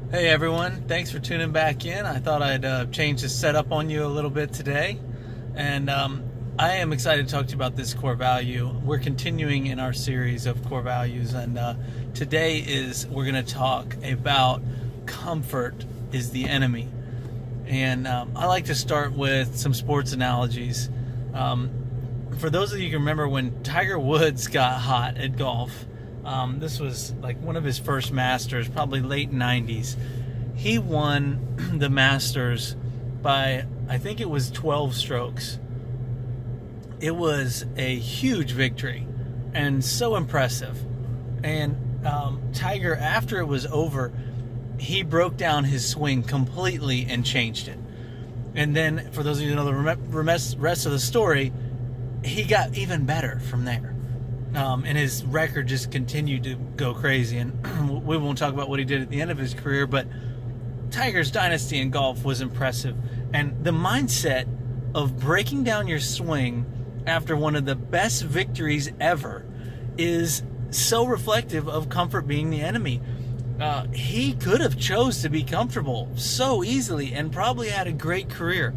Hey everyone, thanks for tuning back in. I thought I'd change the setup on you a little bit today. And I am excited to talk to you about this core value. We're continuing in our series of core values, and today we're going to talk about comfort is the enemy. And I like to start with some sports analogies. For those of you who can remember when Tiger Woods got hot at golf, this was like one of his first Masters, probably late 90s. He won the Masters by, I think it was 12 strokes. It was a huge victory and so impressive. And Tiger, after it was over, he broke down his swing completely and changed it. And then, for those of you who know the rest of the story, he got even better from there. And his record just continued to go crazy. And we won't talk about what he did at the end of his career, but Tiger's dynasty in golf was impressive. And the mindset of breaking down your swing after one of the best victories ever is so reflective of comfort being the enemy. He could have chose to be comfortable so easily and probably had a great career.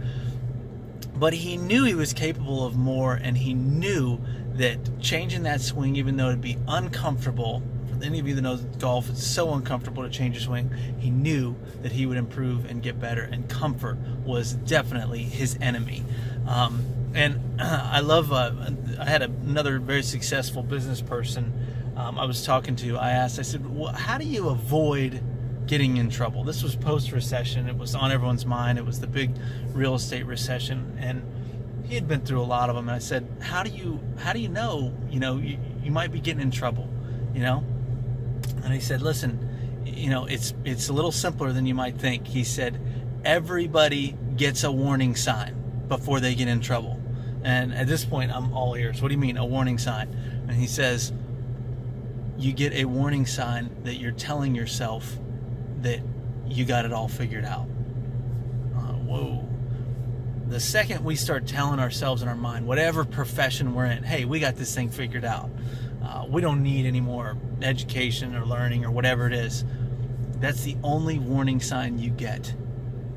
But he knew he was capable of more, and he knew that changing that swing, even though it'd be uncomfortable, for any of you that knows golf, it's so uncomfortable to change your swing, he knew that he would improve and get better, and comfort was definitely his enemy. And I love, I had another very successful business person I was talking to. I said, well, how do you avoid getting in trouble? This was post-recession. It was on everyone's mind. It was the big real estate recession, and he had been through a lot of them. And I said, how do you know, you might be getting in trouble, And he said, listen, it's a little simpler than you might think. He said, everybody gets a warning sign before they get in trouble. And at this point, I'm all ears. What do you mean, a warning sign? And he says, you get a warning sign that you're telling yourself that you got it all figured out. Whoa. The second we start telling ourselves in our mind, whatever profession we're in, hey, we got this thing figured out. We don't need any more education or learning or whatever it is. That's the only warning sign you get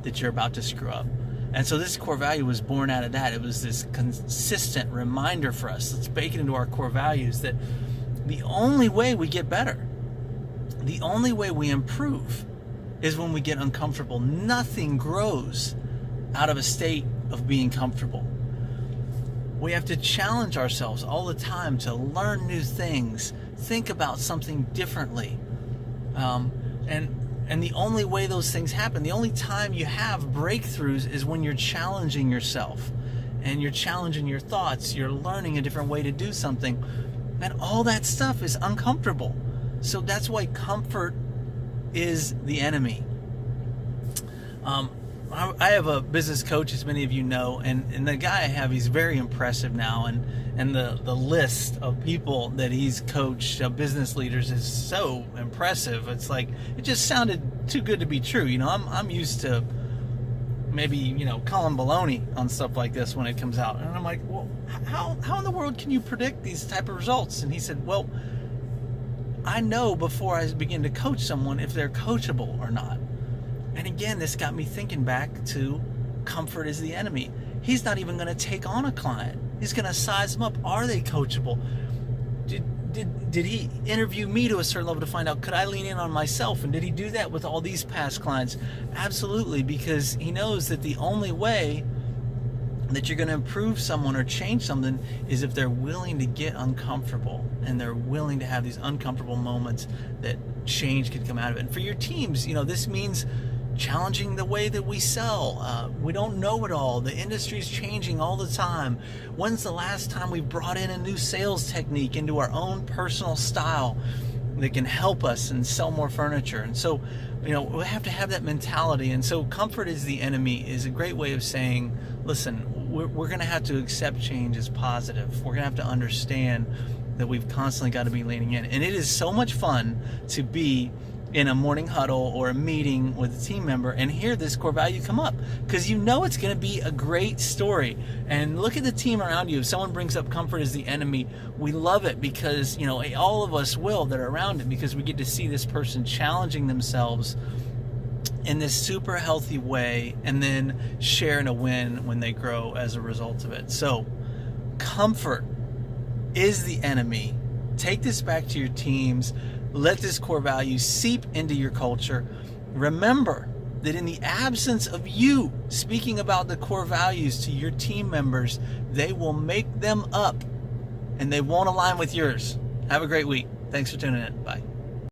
that you're about to screw up. And so this core value was born out of that. It was this consistent reminder for us. Let's bake it into our core values that the only way we get better, the only way we improve, is when we get uncomfortable. Nothing grows out of a state of being comfortable. We have to challenge ourselves all the time to learn new things, think about something differently. And the only way those things happen, the only time you have breakthroughs is when you're challenging yourself and you're challenging your thoughts, you're learning a different way to do something. And all that stuff is uncomfortable. So that's why comfort is the enemy. I have a business coach, as many of you know, and the guy I have, he's very impressive now, and the list of people that he's coached, business leaders, is so impressive. It's like, it just sounded too good to be true. I'm used to maybe, calling baloney on stuff like this when it comes out. And I'm like, well, how in the world can you predict these type of results? And he said, well, I know before I begin to coach someone if they're coachable or not. And again, this got me thinking back to comfort is the enemy. He's not even going to take on a client. He's going to size them up. Are they coachable? Did he interview me to a certain level to find out, could I lean in on myself? And did he do that with all these past clients? Absolutely, because he knows that the only way that you're going to improve someone or change something is if they're willing to get uncomfortable and they're willing to have these uncomfortable moments that change could come out of it. And for your teams, this means challenging the way that we sell. We don't know it all. The industry's changing all the time. When's the last time we brought in a new sales technique into our own personal style that can help us and sell more furniture? And so, we have to have that mentality. And so comfort is the enemy is a great way of saying, listen, we're going to have to accept change as positive. We're going to have to understand that we've constantly got to be leaning in. And it is so much fun to be in a morning huddle or a meeting with a team member and hear this core value come up, because it's going to be a great story. And look at the team around you. If someone brings up comfort as the enemy, we love it because all of us will that are around it, because we get to see this person challenging themselves in this super healthy way, and then share in a win when they grow as a result of it. So comfort is the enemy. Take this back to your teams. Let this core value seep into your culture. Remember that in the absence of you speaking about the core values to your team members, they will make them up and they won't align with yours. Have a great week. Thanks for tuning in. Bye.